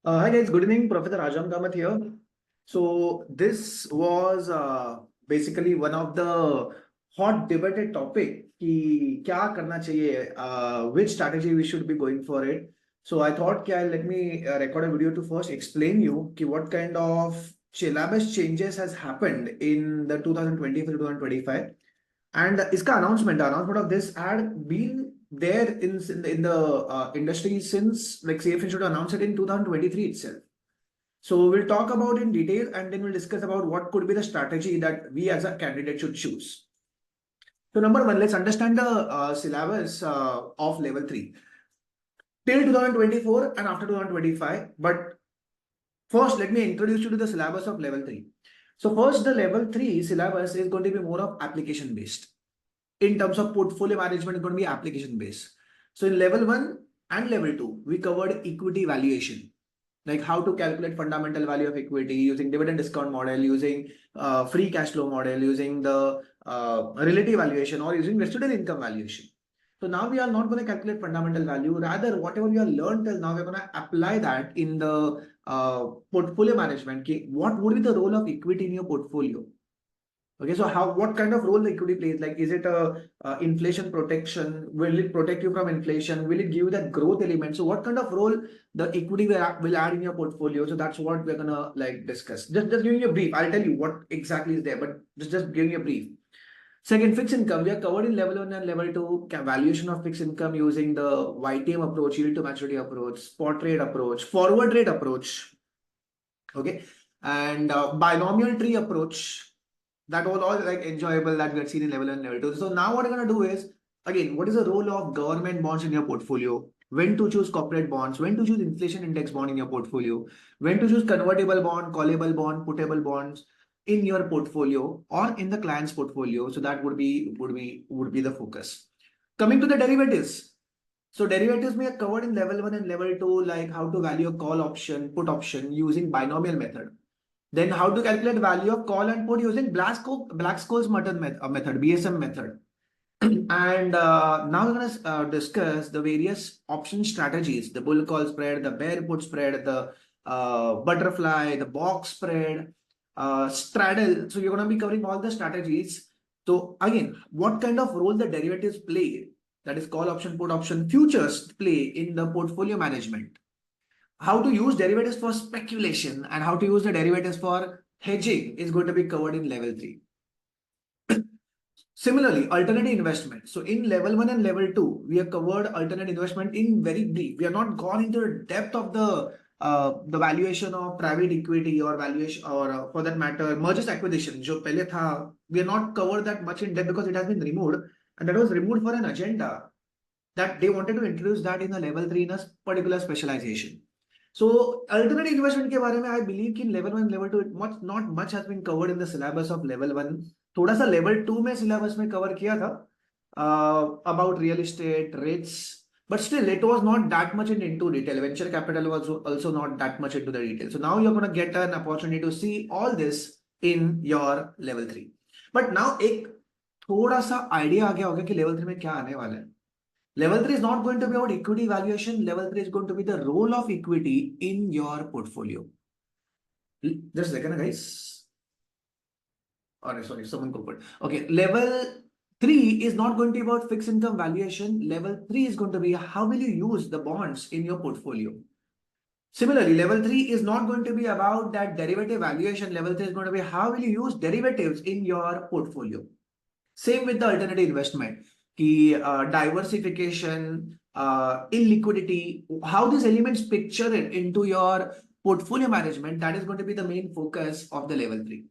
Hi guys, good evening. Professor Ajam Kamath here. So this was basically one of the hot debated topic कि क्या करना चाहिए, which strategy we should be going for it. So I thought कि let me record a video to first explain you कि what kind of syllabus changes has happened in the 2024-2025. And इसका announcement of this had been there in the industry since like CFA should announce it in 2023 itself. So we'll talk about in detail and then we'll discuss about what could be the strategy that we as a candidate should choose. So number one, let's understand the syllabus of level 3 till 2024 and after 2025. But first, let me introduce you to the syllabus of level 3. So first, the level 3 syllabus is going to be more of application based. In terms of portfolio management, it's going to be application based. So in level 1 and level 2, we covered equity valuation, like how to calculate fundamental value of equity using dividend discount model, using free cash flow model, using the relative valuation, or using residual income valuation. So now we are not going to calculate fundamental value. Rather, whatever we have learned till now, we're going to apply that in the portfolio management. What would be the role of equity in your portfolio? Okay, so what kind of role the equity plays? Like, is it a inflation protection? Will it protect you from inflation? Will it give you that growth element? So what kind of role the equity will add in your portfolio? So that's what we're gonna like discuss. Just giving you a brief. I'll tell you what exactly is there, but just giving you a brief. Second, fixed income. We are covered in level 1 and level 2 valuation of fixed income using the YTM approach, yield to maturity approach, spot trade approach, forward rate approach. Okay, and binomial tree approach. That was all like enjoyable that we had seen in level 1 and level 2. So now what we're going to do is, again, what is the role of government bonds in your portfolio? When to choose corporate bonds? When to choose inflation index bond in your portfolio? When to choose convertible bond, callable bond, putable bonds in your portfolio or in the client's portfolio? So that would be the focus. Coming to the derivatives. So derivatives we are covered in level 1 and level 2, like how to value a call option, put option using binomial method. Then how to calculate value of call and put using Black-Scholes method, BSM method. And now we're going to discuss the various option strategies, the bull call spread, the bear put spread, the butterfly, the box spread, straddle. So you're going to be covering all the strategies. So again, what kind of role the derivatives play, that is call option, put option, futures play in the portfolio management. How to use derivatives for speculation and how to use the derivatives for hedging is going to be covered in level 3. Similarly, alternative investment. So in level 1 and level 2, we have covered alternative investment in very brief. We have not gone into the depth of the valuation of private equity or valuation or for that matter, mergers acquisition. जो पहले था, we have not covered that much in depth because it has been removed, and that was removed for an agenda that they wanted to introduce that in the level 3 in a particular specialization. So alternate investment के बारे में I believe कि in level 1 level 2 not much has been covered in the syllabus of level 1. थोड़ा सा level 2 में syllabus में cover किया था about real estate, REITs, but still it was not that much into detail. Venture capital was also not that much into the detail. So now you're going to get an opportunity to see all this in your level 3. But now एक थोड़ा सा idea आ गया होगा कि level 3 में क्या आने वाला है. Level 3 is not going to be about equity valuation. Level 3 is going to be the role of equity in your portfolio. Just a second, guys. Oh, sorry, someone could put. Okay, level 3 is not going to be about fixed income valuation. Level 3 is going to be how will you use the bonds in your portfolio. Similarly, level 3 is not going to be about that derivative valuation. Level 3 is going to be how will you use derivatives in your portfolio. Same with the alternative investment. Diversification, illiquidity, how these elements picture it into your portfolio management, that is going to be the main focus of the level 3.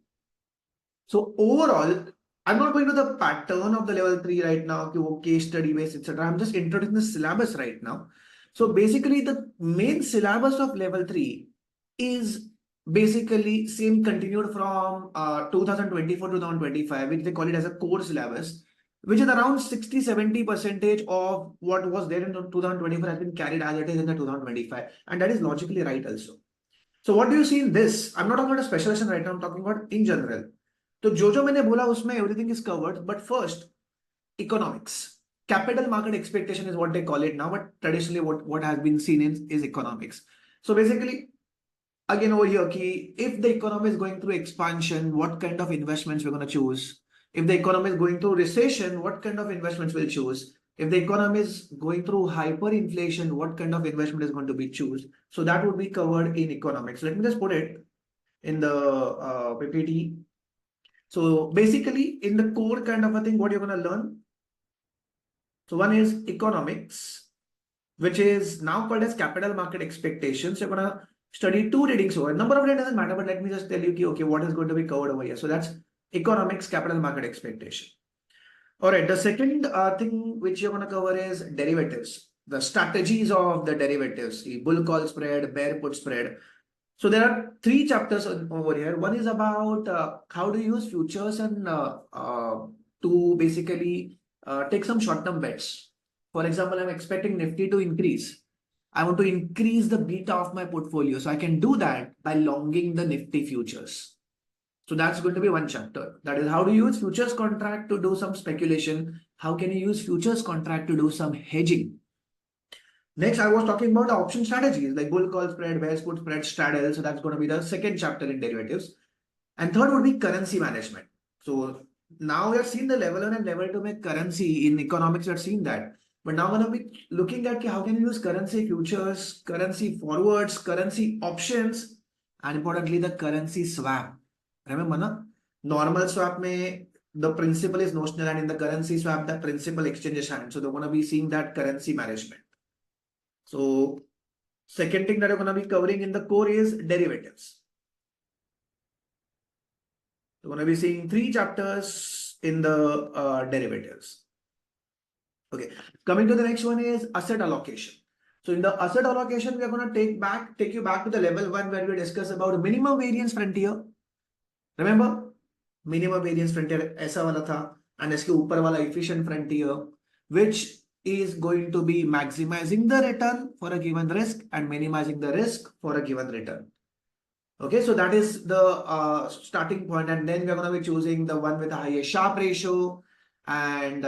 So overall, I'm not going to the pattern of the level 3 right now, case study based, etc. I'm just introducing the syllabus right now. So basically, the main syllabus of level 3 is basically same continued from 2024 to 2025, which they call it as a core syllabus, which is around 60-70% of what was there in 2024 has been carried as it is in the 2025. And that is logically right also. So what do you see in this? I'm not talking about a specialization right now, I'm talking about in general. तो जो मैंने बोला उसमें everything is covered, but first, economics. Capital market expectation is what they call it now, but traditionally what has been seen is economics. So basically, again over here, key, if the economy is going through expansion, what kind of investments we're going to choose? If the economy is going through recession, what kind of investments we'll choose? If the economy is going through hyperinflation, what kind of investment is going to be choose? So that would be covered in economics. Let me just put it in the PPT. So basically, in the core kind of a thing, what you're going to learn. So one is economics, which is now called as capital market expectations. You're going to study two readings over. Number of readings doesn't matter, but let me just tell you, okay, what is going to be covered over here. So that's economics, capital market expectation. All right, the second thing which you're going to cover is derivatives, the strategies of the derivatives, the bull call spread, bear put spread. So there are three chapters over here. One is about how to use futures and to basically take some short-term bets. For example, I'm expecting Nifty to increase. I want to increase the beta of my portfolio. So I can do that by longing the Nifty futures. So that's going to be one chapter. That is how to use futures contract to do some speculation. How can you use futures contract to do some hedging? Next, I was talking about the option strategies like bull call spread, bear put spread, straddle. So that's going to be the second chapter in derivatives. And third would be currency management. So now we have seen the level 1 and level 2 make currency in economics. We have seen that. But now we're going to be looking at how can you use currency futures, currency forwards, currency options, and importantly, the currency swap. Remember, na? Normal swap may the principal is notional, and in the currency swap, the principal exchanges hand. So they're going to be seeing that currency management. So second thing that you're going to be covering in the core is derivatives. We're going to be seeing three chapters in the derivatives. Okay, coming to the next one is asset allocation. So in the asset allocation, we are going to take you back to the level 1 where we discuss about minimum variance frontier. Remember, minimum variance frontier ऐसा वाला था, and इसके ऊपर वाला efficient frontier, which is going to be maximizing the return for a given risk and minimizing the risk for a given return. Okay, so that is the starting point, and then we're going to be choosing the one with the highest Sharpe ratio and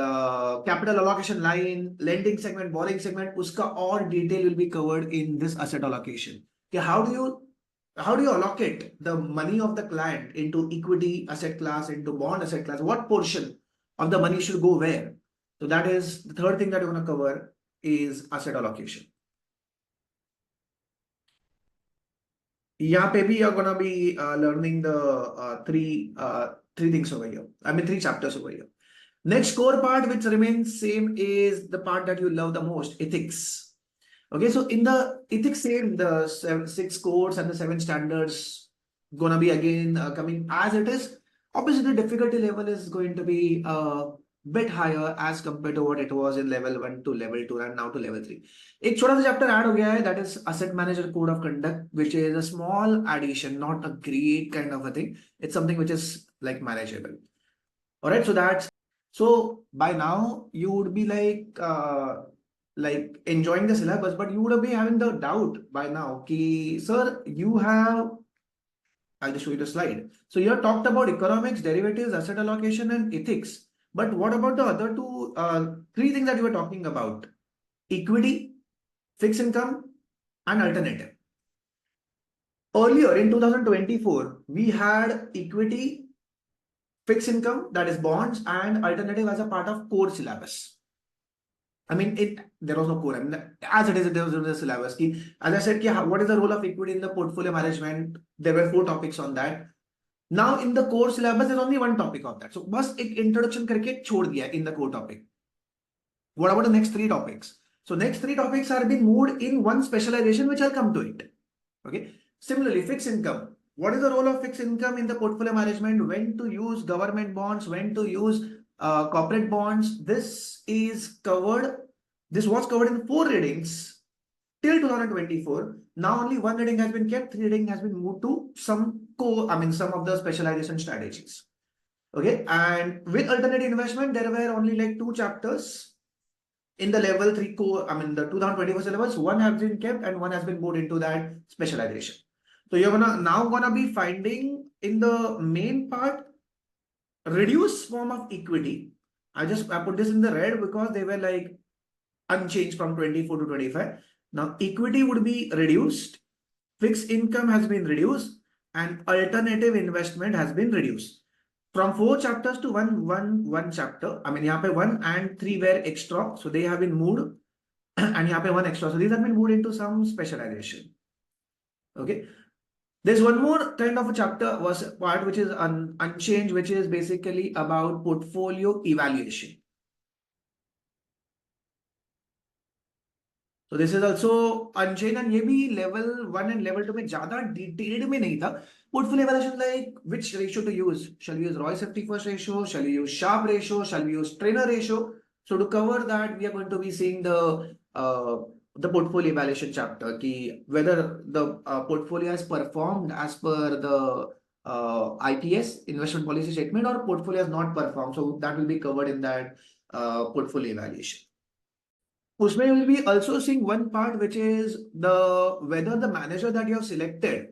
capital allocation line, lending segment, borrowing segment. Uska all detail will be covered in this asset allocation. Okay, how do you allocate the money of the client into equity asset class, into bond asset class? What portion of the money should go where? So that is the third thing that you're going to cover is asset allocation. Yeah, maybe you're gonna be learning the three things over here. I mean, three chapters over here. Next core part, which remains same, is the part that you love the most, ethics. Okay, so in the ethics same, the 6 cores and the 7 standards gonna be again coming as it is. Obviously, the difficulty level is going to be bit higher as compared to what it was in level 1 to level 2 and now to level 3. एक छोटा सा chapter add हो गया है, that is asset manager code of conduct, which is a small addition, not a great kind of a thing. It's something which is like manageable. All right, so by now you would be like enjoying the syllabus, but you would be having the doubt by now ki sir, you have, I'll just show you the slide. So you have talked about economics, derivatives, asset allocation, and ethics. But what about the other two, three things that you were talking about? Equity, fixed income, and alternative. Earlier in 2024, we had equity, fixed income, that is bonds, and alternative as a part of core syllabus. I mean, there was no core. I mean, as it is, there was a syllabus. As I said, what is the role of equity in the portfolio management? There were 4 topics on that. Now in the core syllabus, there's only 1 topic of that. So bas ek introduction karke chhod diya in the core topic. What about the next 3 topics? So next 3 topics are being moved in one specialization, which I'll come to it. Okay. Similarly, fixed income. What is the role of fixed income in the portfolio management? When to use government bonds? When to use corporate bonds? This was covered in 4 readings till 2024. Now only 1 reading has been kept. 3 reading has been moved to some of the specialization strategies. Okay, and with alternative investment, there were only like 2 chapters in the level 3 core. I mean, the 2024 syllabus. 1 has been kept and 1 has been moved into that specialization. So you're gonna be finding in the main part reduced form of equity. I put this in the red because they were like unchanged from 24 to 25. Now equity would be reduced. fixed income has been reduced, and alternative investment has been reduced. From 4 chapters to one chapter. I mean, यहाँ पे 1 and 3 were extra, so they have been moved, and यहाँ पे 1 extra, so these have been moved into some specialization. Okay. There's one more kind of a chapter was part which is unchanged, which is basically about portfolio evaluation. So this is also unchanged, and ये भी level 1 and level 2 में ज़्यादा detailed में नहीं था. Portfolio evaluation, like which ratio to use. Shall we use Roy Safety First ratio? Shall we use Sharp ratio? Shall we use Trainer ratio? So to cover that, we are going to be seeing the portfolio evaluation chapter, ki whether the portfolio has performed as per the IPS, investment policy statement, or portfolio has not performed. So that will be covered in that portfolio evaluation. Usme will be also seeing one part, which is the whether the manager that you have selected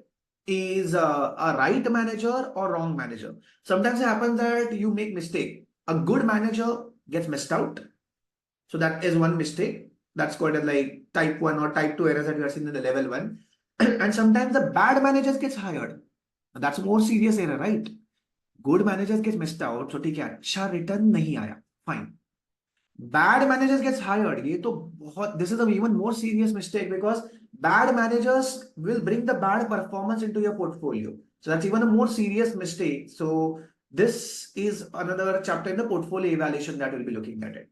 is a right manager or wrong manager. Sometimes it happens that you make mistake. A good manager gets missed out. So that is one mistake. That's called as like type 1 or type 2 errors that we are seeing in the level 1. And sometimes the bad managers gets hired. That's a more serious error, right? Good managers get missed out. So ठीक है, अच्छा return नहीं आया. Fine. Bad managers gets hired. ये तो बहुत, this is an even more serious mistake, because bad managers will bring the bad performance into your portfolio. So that's even a more serious mistake. So this is another chapter in the portfolio evaluation that we'll be looking at it.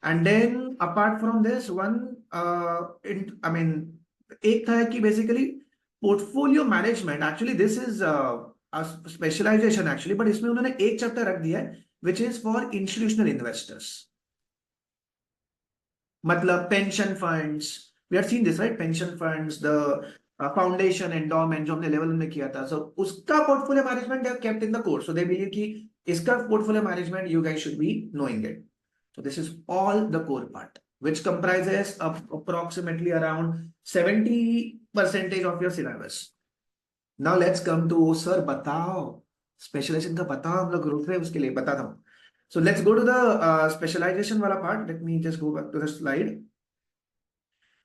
And then apart from this one, I mean, एक था कि basically portfolio management. Actually, this is a specialization actually, but इसमें उन्होंने एक chapter रख दिया है, which is for institutional investors. मतलब pension funds, we have seen this, right? Pension funds, the foundation endowment जो हमने level में किया था, so उसका portfolio management they have kept in the course. So they believe कि इसका portfolio management you guys should be knowing it. So this is all the core part, which comprises of approximately around 70% of your syllabus. Now let's come to sir बताओ specialization का बताओ, हम लोग रुक रहे हैं उसके लिए बताता हूँ. So let's go to the specialization wala part. Let me just go back to the slide.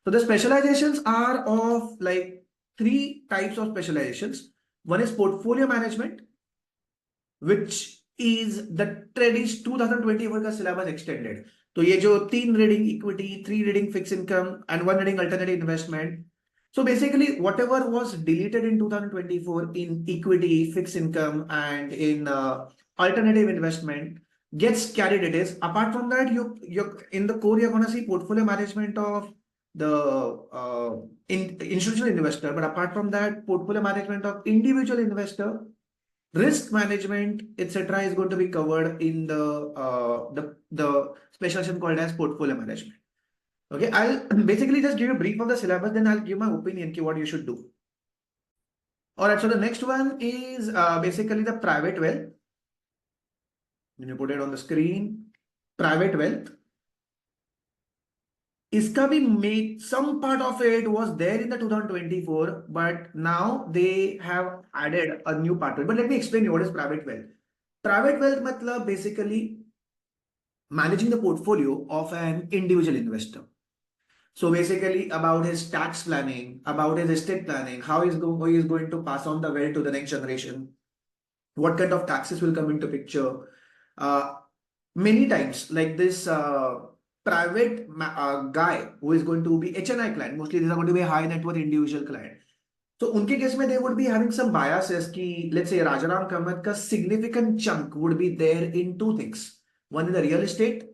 So the specializations are of like 3 types of specializations. One is portfolio management, which is the tradition 2024 का syllabus extended. तो ये जो 3 reading equity, 3 reading fixed income, and 1 reading alternative investment. So basically, whatever was deleted in 2024 in equity, fixed income, and in alternative investment gets carried. It is apart from that, you in the core you're gonna see portfolio management of the institutional investor, but apart from that, portfolio management of individual investor, risk management, etc., is going to be covered in the specialization called as portfolio management. Okay, I'll basically just give you a brief of the syllabus, then I'll give my opinion on what you should do. All right, so the next one is basically the private wealth. When you put it on the screen, private wealth. Iska bhi made some part of it was there in the 2024, but now they have added a new part to it. But let me explain you what is private wealth. Private wealth matlab basically managing the portfolio of an individual investor. So basically about his tax planning, about his estate planning, how he is going to pass on the wealth to the next generation, what kind of taxes will come into picture. Many times, like this private guy who is going to be HNI client, mostly these are going to be high net worth individual client. So unke case mein they would be having some biases ki, let's say Rajaram Kamath ka significant chunk would be there in 2 things. One in the real estate,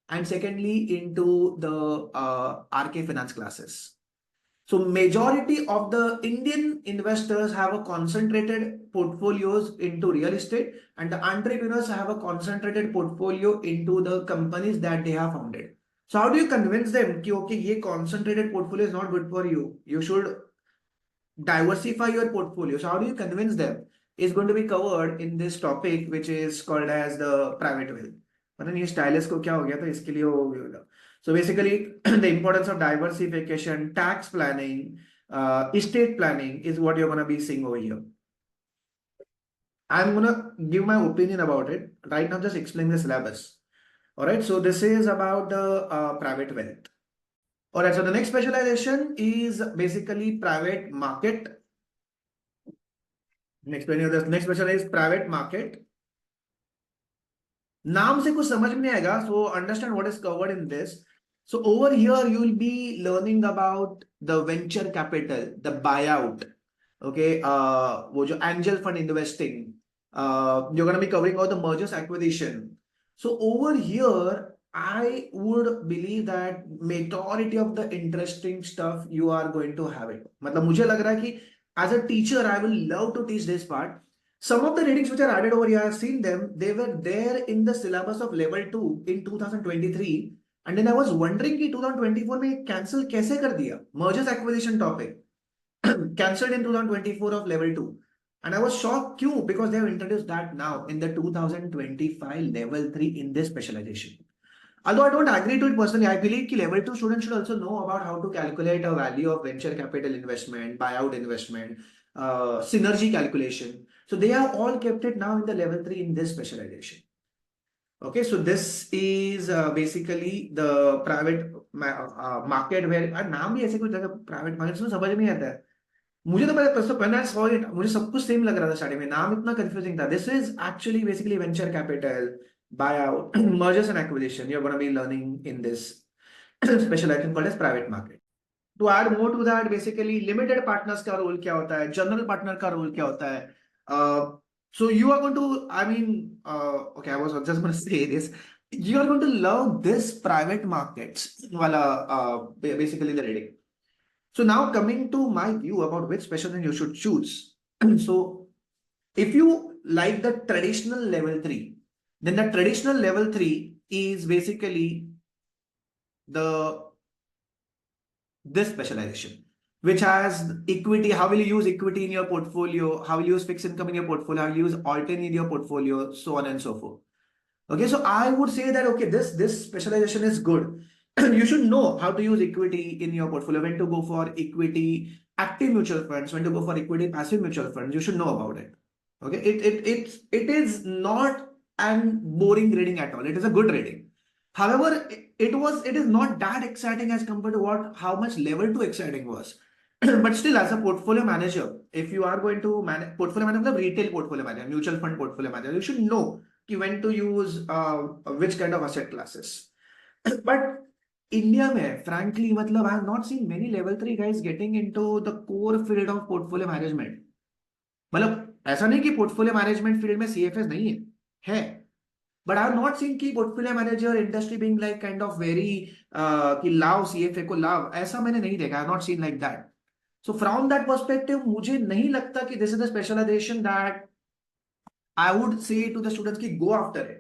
and secondly into the RK finance classes. So majority of the Indian investors have a concentrated portfolios into real estate, and the entrepreneurs have a concentrated portfolio into the companies that they have founded. So how do you convince them कि okay, ये concentrated portfolio is not good for you. You should diversify your portfolio. So how do you convince them is going to be covered in this topic, which is called as the private wealth. पता नहीं stylish को क्या हो गया था इसके लिए वो. So basically the importance of diversification, tax planning, estate planning is what you're going to be seeing over here. I'm going to give my opinion about it right now, just explain the syllabus. All right, so this is about the private wealth. All right, so the next specialization is basically private market next question is private market. नाम से कुछ समझ में नहीं आएगा, so understand what is covered in this. So over here you will be learning about the venture capital, the buyout, okay, वो जो angel fund investing, you're going to be covering all the mergers acquisition. So over here I would believe that majority of the interesting stuff you are going to have it. मतलब मुझे लग रहा है कि as a teacher I will love to teach this part. Some of the readings which are added over here, I've seen them. They were there in the syllabus of level 2 in 2023. And then I was wondering कि 2024 में cancel कैसे कर दिया? Mergers acquisition topic cancelled in 2024 of level 2. And I was shocked क्यों? Because they have introduced that now in the 2025 level 3 in this specialization. Although I don't agree to it personally, I believe that level 2 students should also know about how to calculate a value of venture capital investment, buyout investment, synergy calculation. So they have all kept it now in the level 3 in this specialization. Okay, so this is basically the private market where नाम भी ऐसे कुछ private market से समझ में आता है. मुझे तो when I saw it, मुझे सब कुछ सेम लग रहा था स्टार्टिंग में, नाम इतना कंफ्यूजिंग था. This is actually basically venture capital, buyout, mergers and acquisition. You're going to be learning in this specialization called as private market. To add more to that, basically limited partners का role क्या होता है, general partner का role क्या होता है. So you are going to, okay, I was just going to say this. You are going to learn this private markets wala basically the reading. So now coming to my view about which specialization you should choose. So if you like the traditional level 3, then the traditional level 3 is basically this specialization, which has equity. How will you use equity in your portfolio? How will you use fixed income in your portfolio? How will you use alternate in your portfolio? So on and so forth. Okay, so I would say that okay, this specialization is good. You should know how to use equity in your portfolio, when to go for equity active mutual funds, when to go for equity passive mutual funds. You should know about it. Okay, it is not an boring reading at all. It is a good reading. However, it is not that exciting as compared to how much level 2 exciting was. But still, as a portfolio manager, if you are going to manage portfolio manager, retail portfolio manager, mutual fund portfolio manager, you should know when to use which kind of asset classes. But India में, frankly, मतलब I have not seen many level 3 guys getting into the core field of portfolio management. मतलब ऐसा नहीं कि portfolio management field में CFAs नहीं है. But I have not seen कि portfolio manager industry being like kind of very कि लाव CFA को लाव, ऐसा मैंने नहीं देखा. I have not seen like that. So from that perspective, मुझे नहीं लगता कि this is the specialization that I would say to the students ki go after it.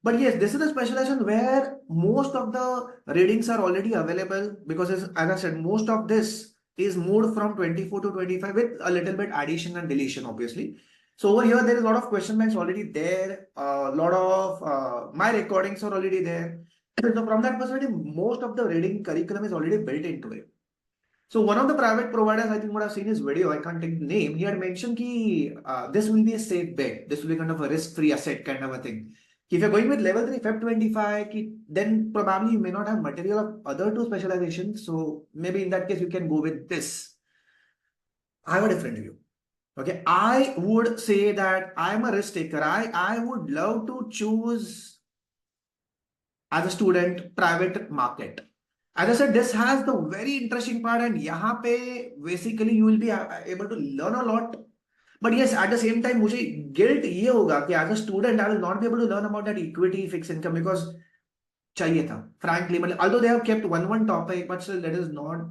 But yes, this is a specialization where most of the readings are already available, because as I said, most of this is moved from 24 to 25 with a little bit addition and deletion, obviously. So over here, there is a lot of question banks already there. A lot of my recordings are already there. So from that perspective, most of the reading curriculum is already built into it. So one of the private providers, I think what I've seen his video, I can't take the name. He had mentioned ki this will be a safe bet. This will be kind of a risk-free asset kind of a thing. If you're going with level 3 FEP 25, then probably you may not have material of other two specializations. So maybe in that case, you can go with this. I have a different view. Okay, I would say that I'm a risk taker. I would love to choose as a student private market. As I said, this has the very interesting part, and यहाँ पे basically you will be able to learn a lot. But yes, at the same time, मुझे guilt ये होगा कि as a student I will not be able to learn about that equity fixed income because चाहिए था. Frankly, although they have kept one topic, but still that is not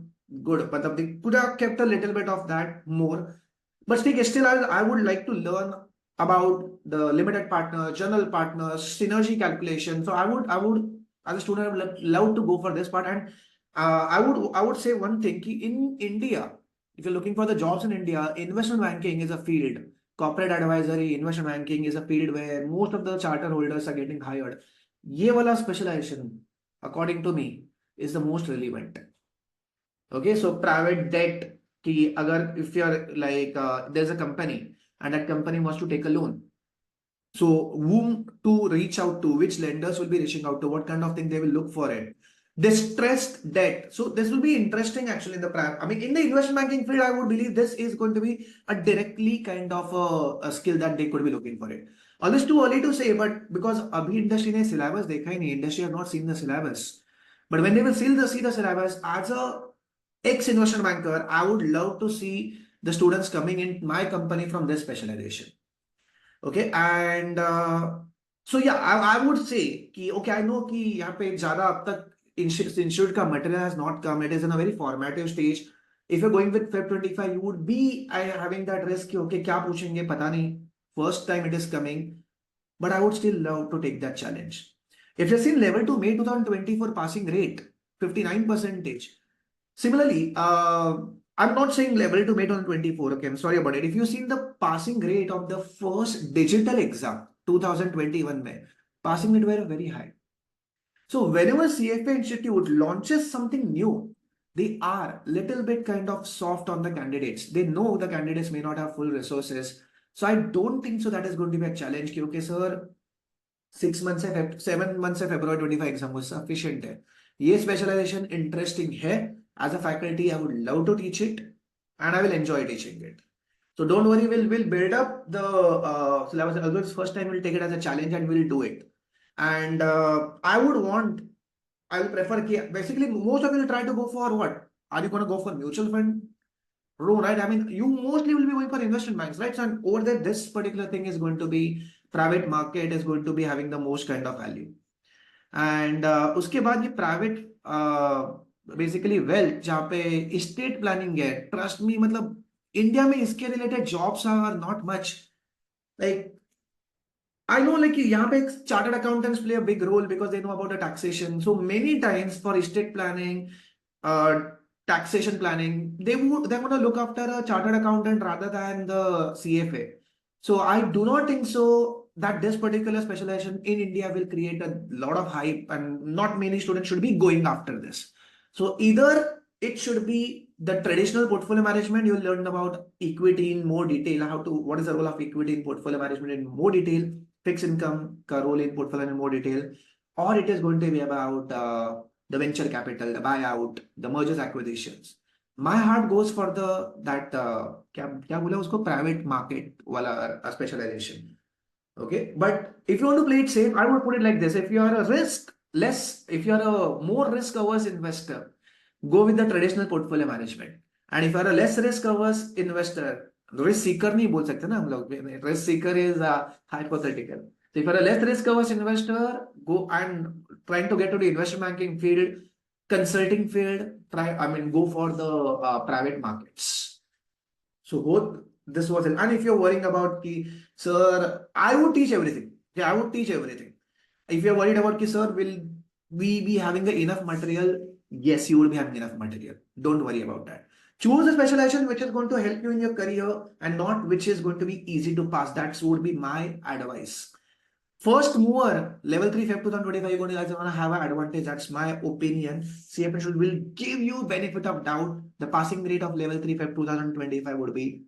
good. But they could have kept a little bit of that more. But still I would like to learn about the limited partner, general partners, synergy calculation. So I would as a student, I would love to go for this part. And I would say one thing, ki in India, if you're looking for the jobs in India, investment banking is a field. Corporate advisory, investment banking is a field where most of the charter holders are getting hired. Ye wala specialization, according to me, is the most relevant. Okay, so private debt, ki agar if you're like there's a company and that company wants to take a loan. So whom to reach out to, which lenders will be reaching out to, what kind of thing they will look for it. Distressed debt. So this will be interesting actually in the I mean, in the investment banking field, I would believe this is going to be a directly kind of a skill that they could be looking for it. Although it's too early to say, but because abhi industry ne syllabus dekha hi nahi, industry have not seen the syllabus. But when they will see the syllabus, as a ex-investment banker, I would love to see the students coming in my company from this specialization. Okay, and so yeah, I would say कि okay, I know कि यहाँ पे ज़्यादा अब तक institute का material has not come. It is in a very formative stage. If you're going with Feb 25, you would be having that risk कि okay, क्या पूछेंगे पता नहीं. First time it is coming, but I would still love to take that challenge. If you've seen level 2 May 2024 passing rate, 59%. Similarly, I'm not saying level to May 2024. Okay, I'm sorry about it. If you've seen the passing rate of the first digital exam, 2021 May, passing rate were very high. So whenever CFA Institute launches something new, they are little bit kind of soft on the candidates. They know the candidates may not have full resources. So I don't think so that is going to be a challenge. Okay, sir, 6 months से 7 months से February 25 exam वो sufficient है. ये specialization interesting है. As a faculty, I would love to teach it, and I will enjoy teaching it. So don't worry, we'll build up the syllabus. Although it's first time, we'll take it as a challenge and we'll do it. And I will prefer basically most of you will try to go for what? Are you going to go for mutual fund? No, right? I mean, you mostly will be going for investment banks, right? So and over there, this particular thing is going to be private market is going to be having the most kind of value. And उसके बाद ये private basically wealth जहाँ पे estate planning है, trust me, मतलब India में इसके related jobs are not much. Like I know like यहाँ पे chartered accountants play a big role because they know about the taxation. So many times for estate planning, uh, taxation planning, they're going to look after a chartered accountant rather than the CFA. So I do not think so that this particular specialization in India will create a lot of hype, and not many students should be going after this. So either it should be the traditional portfolio management. You'll learn about equity in more detail, what is the role of equity in portfolio management in more detail, fixed income ka role in portfolio in more detail, or it is going to be about the venture capital, the buyout, the mergers acquisitions. My heart goes for क्या बोला उसको, private market wala specialization. Okay, but if you want to play it safe, I would put it like this: if you are if you are a more risk averse investor, go with the traditional portfolio management. And if you are a less risk averse investor, risk seeker नहीं बोल सकते ना हम लोग, risk seeker is hypothetical. So if you are a less risk averse investor, go and trying to get to the investment banking field, consulting field, go for the private markets. So both this was it. And if you're worrying about ki, sir, I would teach everything. Yeah, I would teach everything. If you're worried about ki, sir, will we be having the enough material? Yes, you will be having enough material. Don't worry about that. Choose a specialization which is going to help you in your career and not which is going to be easy to pass. That would be my advice. First mover, level 3 Feb 2025, you're going to have an advantage. That's my opinion. CFA will give you benefit of doubt. The passing rate of level 3 Feb 2025 would be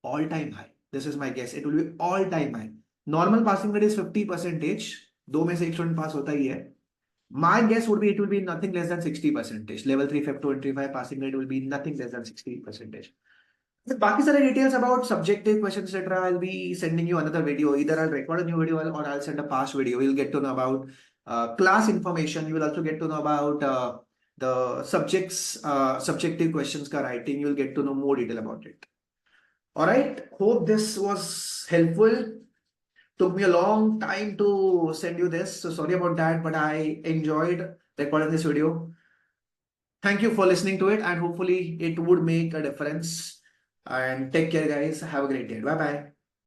all-time high. This is my guess. It will be all-time high. Normal passing rate is 50%. दो में से एक student पास होता ही है. My guess would be it will be nothing less than 60%. Level 3 Feb 25 passing rate will be nothing less than 60%. The बाकी सारे details about subjective questions etc. I'll be sending you another video. Either I'll record a new video or I'll send a past video. You'll get to know about class information. You will also get to know about the subjective questions ka writing. You'll get to know more detail about it. All right. Hope this was helpful. Took me a long time to send you this, so sorry about that, but I enjoyed recording this video. Thank you for listening to it, and hopefully it would make a difference. And take care, guys. Have a great day. Bye bye.